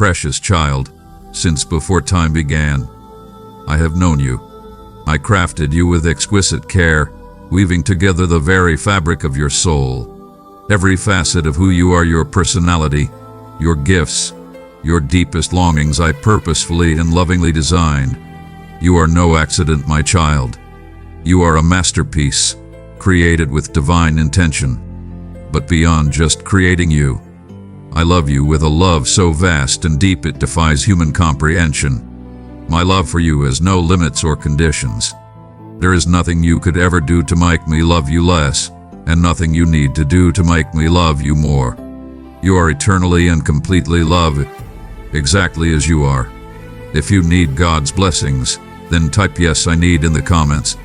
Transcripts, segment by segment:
precious child, since before time began. I have known you. I crafted you with exquisite care, weaving together the very fabric of your soul. Every facet of who you are, your personality, your gifts, your deepest longings, I purposefully and lovingly designed. You are no accident, my child. You are a masterpiece, created with divine intention. But beyond just creating you, I love you with a love so vast and deep it defies human comprehension. My love for you has no limits or conditions. There is nothing you could ever do to make me love you less, and nothing you need to do to make me love you more. You are eternally and completely loved, exactly as you are. If you need God's blessings, then type "yes, I need" in the comments.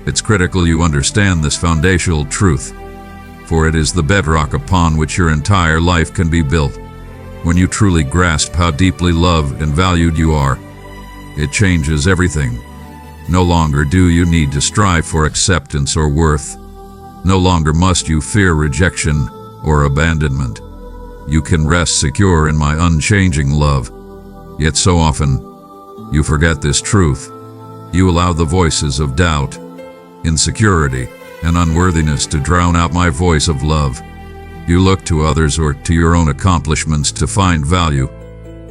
It's critical you understand this foundational truth, for it is the bedrock upon which your entire life can be built. When you truly grasp how deeply loved and valued you are, it changes everything. No longer do you need to strive for acceptance or worth. No longer must you fear rejection or abandonment. You can rest secure in my unchanging love. Yet so often, you forget this truth. You allow the voices of doubt, insecurity, and unworthiness to drown out my voice of love. You look to others or to your own accomplishments to find value,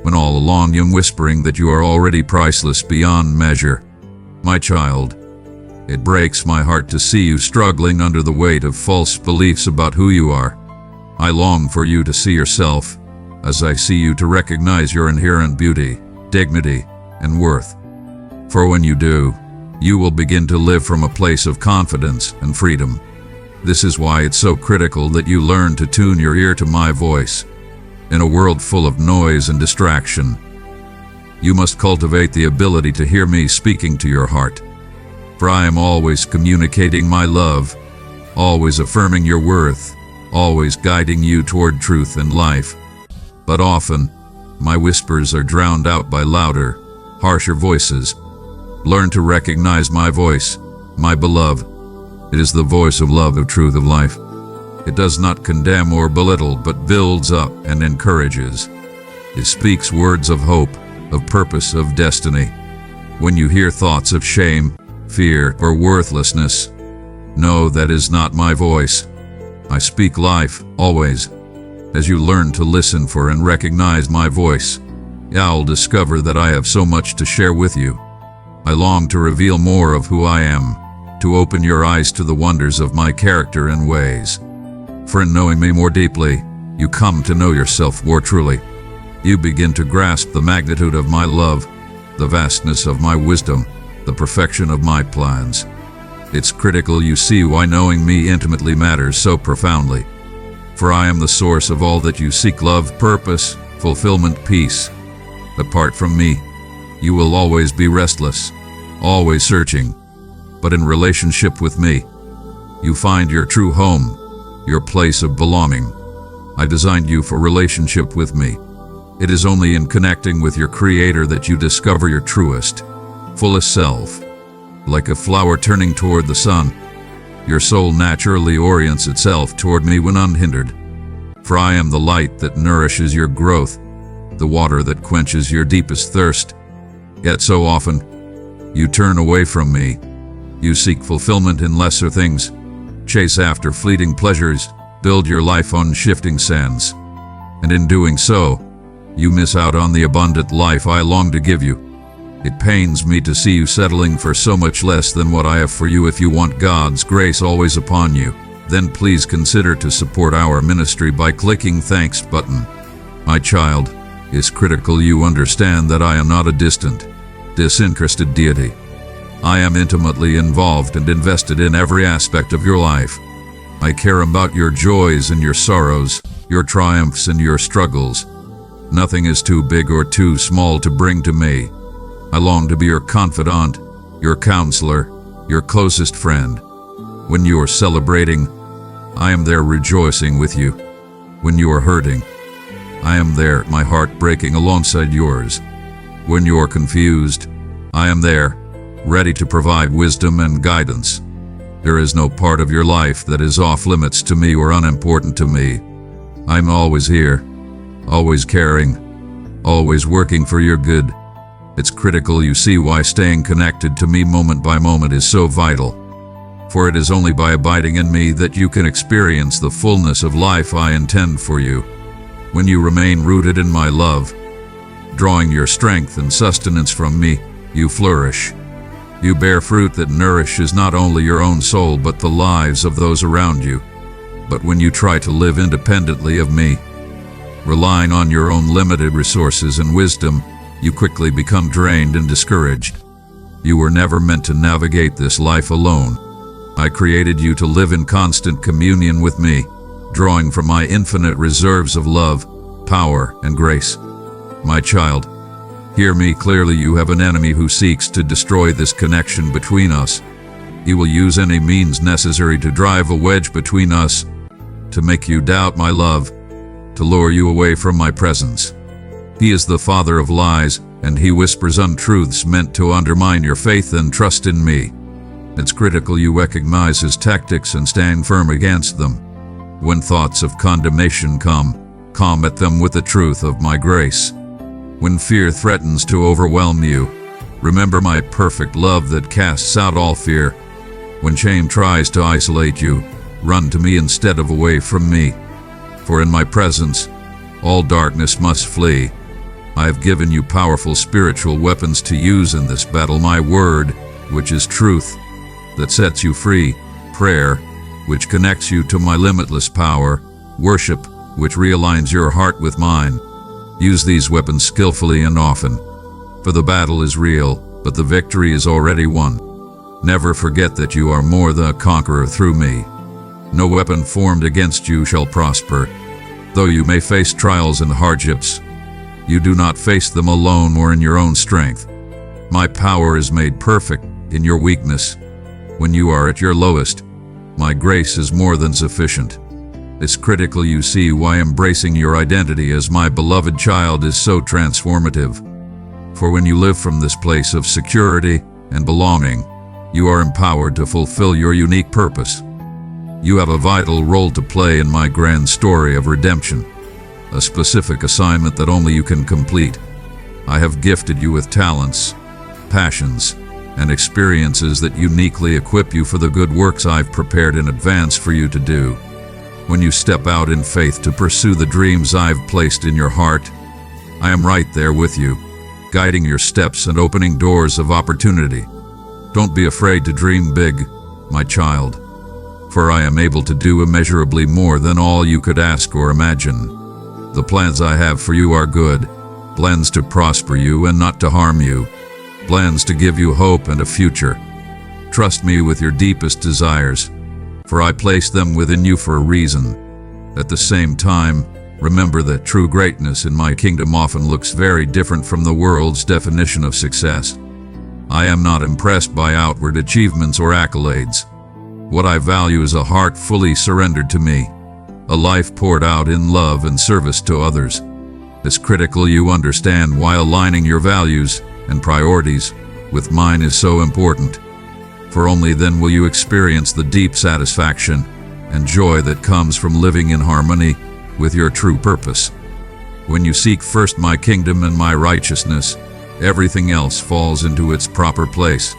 when all along you're whispering that you are already priceless beyond measure. My child, it breaks my heart to see you struggling under the weight of false beliefs about who you are. I long for you to see yourself, as I see you, to recognize your inherent beauty, dignity, and worth. For when you do, you will begin to live from a place of confidence and freedom. This is why it's so critical that you learn to tune your ear to my voice. In a world full of noise and distraction, you must cultivate the ability to hear me speaking to your heart. For I am always communicating my love, always affirming your worth, always guiding you toward truth and life. But often, my whispers are drowned out by louder, harsher voices. Learn to recognize my voice, my beloved. It is the voice of love, of truth, of life. It does not condemn or belittle, but builds up and encourages. It speaks words of hope, of purpose, of destiny. When you hear thoughts of shame, fear, or worthlessness, know that is not my voice. I speak life, always. As you learn to listen for and recognize my voice, you'll discover that I have so much to share with you. I long to reveal more of who I am, to open your eyes to the wonders of my character and ways. For in knowing me more deeply, you come to know yourself more truly. You begin to grasp the magnitude of my love, the vastness of my wisdom, the perfection of my plans. It's critical you see why knowing me intimately matters so profoundly. For I am the source of all that you seek: love, purpose, fulfillment, peace. Apart from me, you will always be restless, always searching. But in relationship with me, you find your true home, your place of belonging. I designed you for relationship with me. It is only in connecting with your Creator that you discover your truest, fullest self. Like a flower turning toward the sun, your soul naturally orients itself toward me when unhindered. For I am the light that nourishes your growth, the water that quenches your deepest thirst. Yet so often, you turn away from me. You seek fulfillment in lesser things, chase after fleeting pleasures, build your life on shifting sands. And in doing so, you miss out on the abundant life I long to give you. It pains me to see you settling for so much less than what I have for you. If you want God's grace always upon you, then please consider to support our ministry by clicking Thanks button. My child, it's critical you understand that I am not a distant, disinterested deity. I am intimately involved and invested in every aspect of your life. I care about your joys and your sorrows, your triumphs and your struggles. Nothing is too big or too small to bring to me. I long to be your confidant, your counselor, your closest friend. When you are celebrating, I am there rejoicing with you. When you are hurting, I am there, my heart breaking alongside yours. When you are confused, I am there, ready to provide wisdom and guidance. There is no part of your life that is off limits to me or unimportant to me. I'm always here, always caring, always working for your good. It's critical you see why staying connected to me moment by moment is so vital. For it is only by abiding in me that you can experience the fullness of life I intend for you. When you remain rooted in my love, drawing your strength and sustenance from me, you flourish. You bear fruit that nourishes not only your own soul but the lives of those around you. But when you try to live independently of me, relying on your own limited resources and wisdom, you quickly become drained and discouraged. You were never meant to navigate this life alone. I created you to live in constant communion with me, drawing from my infinite reserves of love, power, and grace. My child, hear me clearly. You have an enemy who seeks to destroy this connection between us. He will use any means necessary to drive a wedge between us, to make you doubt my love, to lure you away from my presence. He is the father of lies, and he whispers untruths meant to undermine your faith and trust in me. It's critical you recognize his tactics and stand firm against them. When thoughts of condemnation come, combat them with the truth of my grace. When fear threatens to overwhelm you, remember my perfect love that casts out all fear. When shame tries to isolate you, run to me instead of away from me. For in my presence, all darkness must flee. I have given you powerful spiritual weapons to use in this battle. My word, which is truth, that sets you free. Prayer, which connects you to my limitless power. Worship, which realigns your heart with mine. Use these weapons skillfully and often. For the battle is real, but the victory is already won. Never forget that you are more than a conqueror through me. No weapon formed against you shall prosper. Though you may face trials and hardships, you do not face them alone or in your own strength. My power is made perfect in your weakness. When you are at your lowest, my grace is more than sufficient. It's critical you see why embracing your identity as my beloved child is so transformative. For when you live from this place of security and belonging, you are empowered to fulfill your unique purpose. You have a vital role to play in my grand story of redemption, a specific assignment that only you can complete. I have gifted you with talents, passions, and experiences that uniquely equip you for the good works I've prepared in advance for you to do. When you step out in faith to pursue the dreams I've placed in your heart, I am right there with you, guiding your steps and opening doors of opportunity. Don't be afraid to dream big, my child, for I am able to do immeasurably more than all you could ask or imagine. The plans I have for you are good, plans to prosper you and not to harm you, plans to give you hope and a future. Trust me with your deepest desires, for I placed them within you for a reason. At the same time, remember that true greatness in my kingdom often looks very different from the world's definition of success. I am not impressed by outward achievements or accolades. What I value is a heart fully surrendered to me, a life poured out in love and service to others. It's critical you understand why aligning your values and priorities with mine is so important. For only then will you experience the deep satisfaction and joy that comes from living in harmony with your true purpose. When you seek first my kingdom and my righteousness, everything else falls into its proper place.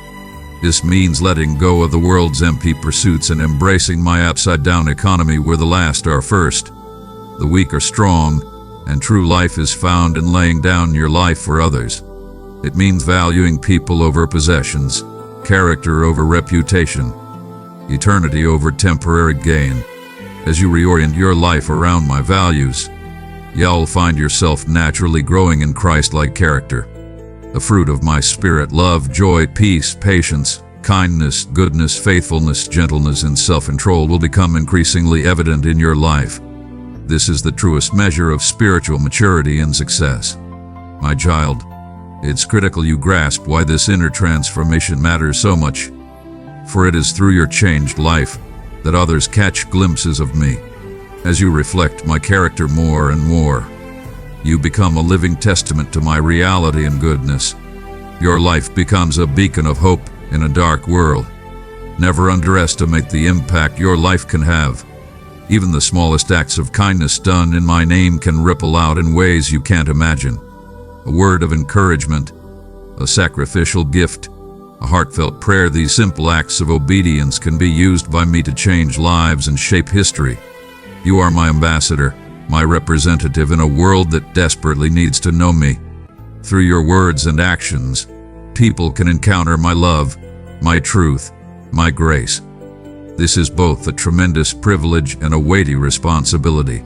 This means letting go of the world's empty pursuits and embracing my upside-down economy where the last are first, the weak are strong, and true life is found in laying down your life for others. It means valuing people over possessions, character over reputation, eternity over temporary gain. As you reorient your life around my values, you'll find yourself naturally growing in Christ-like character. The fruit of my spirit, love, joy, peace, patience, kindness, goodness, faithfulness, gentleness, and self-control will become increasingly evident in your life. This is the truest measure of spiritual maturity and success. My child, it's critical you grasp why this inner transformation matters so much. For it is through your changed life that others catch glimpses of me. As you reflect my character more and more, you become a living testament to my reality and goodness. Your life becomes a beacon of hope in a dark world. Never underestimate the impact your life can have. Even the smallest acts of kindness done in my name can ripple out in ways you can't imagine. a word of encouragement, a sacrificial gift, a heartfelt prayer. These simple acts of obedience can be used by me to change lives and shape history. You are my ambassador, my representative in a world that desperately needs to know me. Through your words and actions, people can encounter my love, my truth, my grace. This is both a tremendous privilege and a weighty responsibility.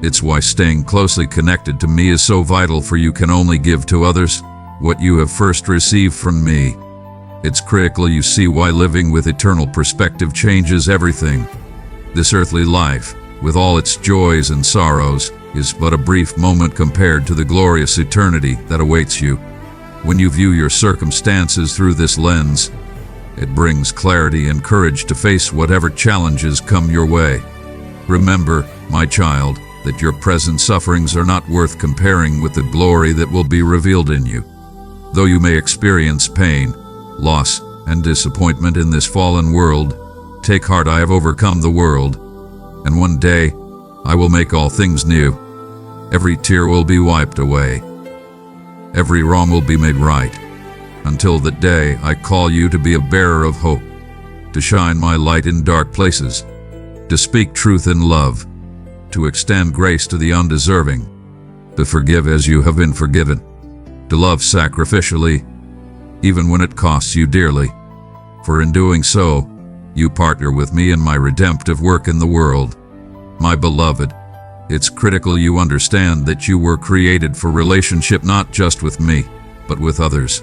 It's why staying closely connected to me is so vital, for you can only give to others what you have first received from me. It's critical you see why living with eternal perspective changes everything. This earthly life, with all its joys and sorrows, is but a brief moment compared to the glorious eternity that awaits you. When you view your circumstances through this lens, it brings clarity and courage to face whatever challenges come your way. Remember, my child, that your present sufferings are not worth comparing with the glory that will be revealed in you. Though you may experience pain, loss, and disappointment in this fallen world, take heart, I have overcome the world, and one day I will make all things new. Every tear will be wiped away. Every wrong will be made right. Until that day, I call you to be a bearer of hope, to shine my light in dark places, to speak truth in love, to extend grace to the undeserving, to forgive as you have been forgiven, to love sacrificially, even when it costs you dearly. For in doing so, you partner with me in my redemptive work in the world. My beloved, it's critical you understand that you were created for relationship, not just with me, but with others.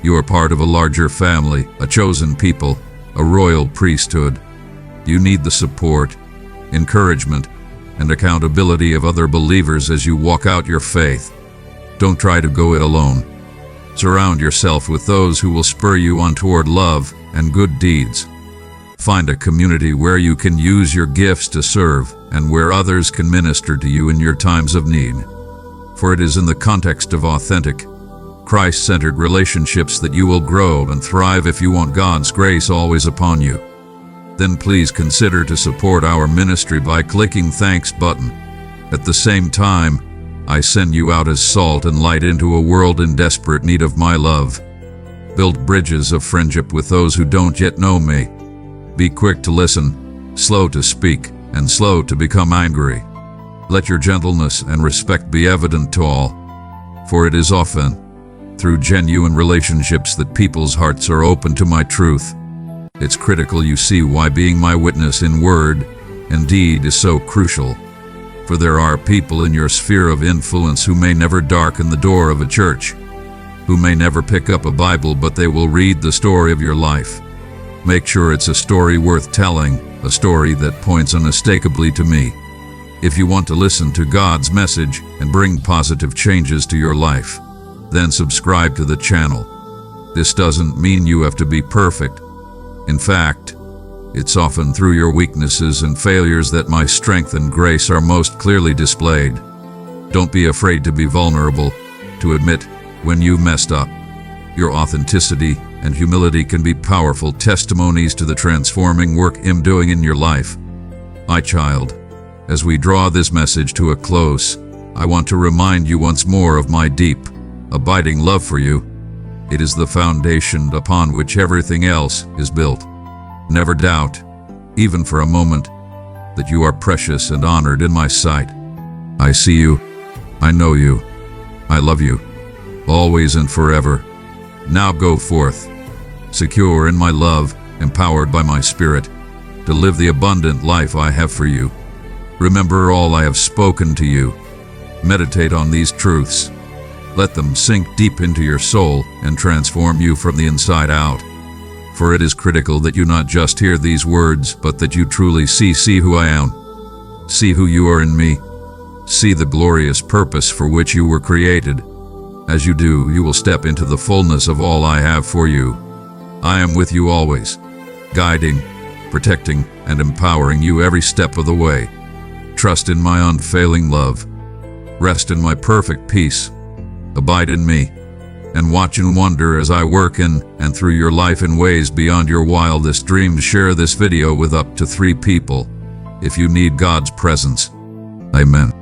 You are part of a larger family, a chosen people, a royal priesthood. You need the support, encouragement, and accountability of other believers as you walk out your faith. Don't try to go it alone. Surround yourself with those who will spur you on toward love and good deeds. Find a community where you can use your gifts to serve and where others can minister to you in your times of need. For it is in the context of authentic, Christ-centered relationships that you will grow and thrive. If you want God's grace always upon you, then please consider to support our ministry by clicking Thanks button. At the same time, I send you out as salt and light into a world in desperate need of my love. Build bridges of friendship with those who don't yet know me. Be quick to listen, slow to speak, and slow to become angry. Let your gentleness and respect be evident to all, for it is often through genuine relationships that people's hearts are open to my truth. It's critical you see why being my witness in word and deed is so crucial. For there are people in your sphere of influence who may never darken the door of a church, who may never pick up a Bible, but they will read the story of your life. Make sure it's a story worth telling, a story that points unmistakably to me. If you want to listen to God's message and bring positive changes to your life, then subscribe to the channel. This doesn't mean you have to be perfect. In fact, it's often through your weaknesses and failures that my strength and grace are most clearly displayed. Don't be afraid to be vulnerable, to admit when you messed up. Your authenticity and humility can be powerful testimonies to the transforming work I'm doing in your life. My child, as we draw this message to a close, I want to remind you once more of my deep, abiding love for you. It is the foundation upon which everything else is built. Never doubt, even for a moment, that you are precious and honored in my sight. I see you. I know you. I love you, always and forever. Now go forth, secure in my love, empowered by my Spirit, to live the abundant life I have for you. Remember all I have spoken to you. Meditate on these truths. Let them sink deep into your soul and transform you from the inside out. For it is critical that you not just hear these words, but that you truly see who I am. See who you are in me. See the glorious purpose for which you were created. As you do, you will step into the fullness of all I have for you. I am with you always, guiding, protecting, and empowering you every step of the way. Trust in my unfailing love. Rest in my perfect peace. Abide in me, and watch and wonder as I work in and through your life in ways beyond your wildest dreams. Share this video with up to 3 people if you need God's presence. Amen.